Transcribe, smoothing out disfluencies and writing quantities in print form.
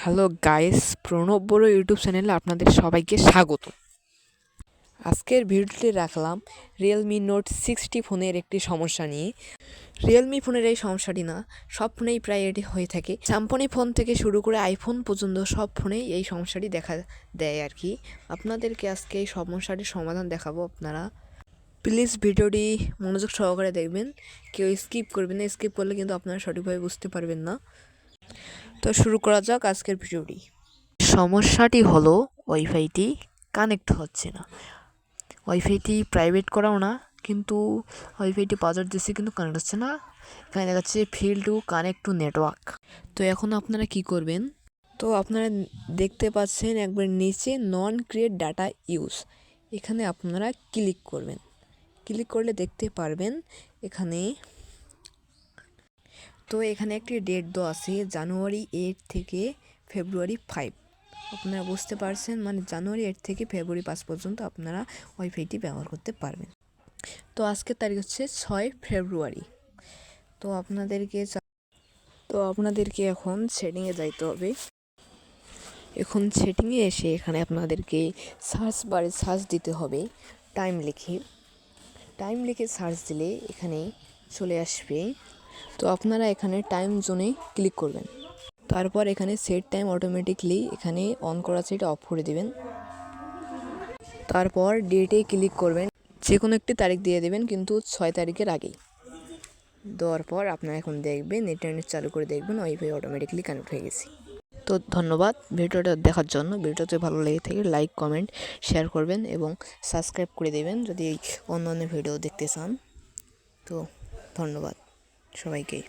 Hello guys, Pranab বড় YouTube চ্যানেলে আপনাদের সবাইকে স্বাগত। আজকের ভিডিওটি রাখলাম রিয়েলমি নোট 60 ফোনের একটি সমস্যা নিয়ে। রিয়েলমি ফোনের এই সমস্যাটি না, সব ফোনেই প্রায় এটি হয়ে থাকে। স্যামসাং ফোন থেকে শুরু করে আইফোন পর্যন্ত সব ফোনেই এই সমস্যাটি দেখা দেয় আর কি। আপনাদেরকে আজকে এই সমস্যাটির সমাধান দেখাবো। আপনারা প্লিজ ভিডিওটি মনোযোগ সহকারে দেখবেন, কেউ স্কিপ করবেন না। স্কিপ করলে কিন্তু আপনারা সঠিকভাবে বুঝতে পারবেন না। তো শুরু করা যাক আজকের ভিডিওটি। সমস্যাটি হলো ওয়াইফাইটি কানেক্ট হচ্ছে না। ওয়াইফাইটি প্রাইভেট করাও না, কিন্তু ওয়াইফাইটি পাওয়ার দিচ্ছে কিন্তু কানেক্ট হচ্ছে না। এখানে দেখাচ্ছে fail to connect to network. তো এখন আপনারা কি করবেন? তো আপনারা দেখতে পাচ্ছেন একবার নিচে নন ক্রিয়েট ডাটা ইউজ, এখানে আপনারা ক্লিক করবেন। ক্লিক করলে দেখতে পারবেন এখানে একটি ডেট দেওয়া আছে, জানুয়ারি 8 থেকে ফেব্রুয়ারি 5। আপনারা বুঝতে পারছেন, মানে জানুয়ারি 8 থেকে ফেব্রুয়ারি 5 পর্যন্ত আপনারা ওয়াইফাইটি ব্যবহার করতে পারবেন। তো আজকের তারিখ হচ্ছে 6 ফেব্রুয়ারি। তো আপনাদেরকে এখন সেটিংয়ে যাইতে হবে। এখন সেটিংয়ে এসে এখানে আপনাদেরকে সার্চ বারে সার্চ দিতে হবে টাইম লিখে সার্চ দিলে এখানে চলে আসবে। তো আপনারা এখানে টাইম জোনে ক্লিক করবেন। তারপর এখানে সেট টাইম অটোমেটিকলি এখানে অন করা আছে, এটা অফ করে দিবেন। তারপর ডেটে ক্লিক করবেন, যে কোনো একটি তারিখ দিয়ে দেবেন, কিন্তু 6 তারিখের আগেই। দেওয়ার পর আপনারা এখন দেখবেন, ইন্টারনেট চালু করে দেখবেন ওয়াইফাই অটোমেটিকলি কানেক্ট হয়ে গেছে। তো ধন্যবাদ ভিডিওটা দেখার জন্য। ভিডিওতে ভালো লেগে থাকে লাইক, কমেন্ট, শেয়ার করবেন এবং সাবস্ক্রাইব করে দেবেন যদি অন্য ভিডিও দেখতে চান। তো ধন্যবাদ সবাইকে।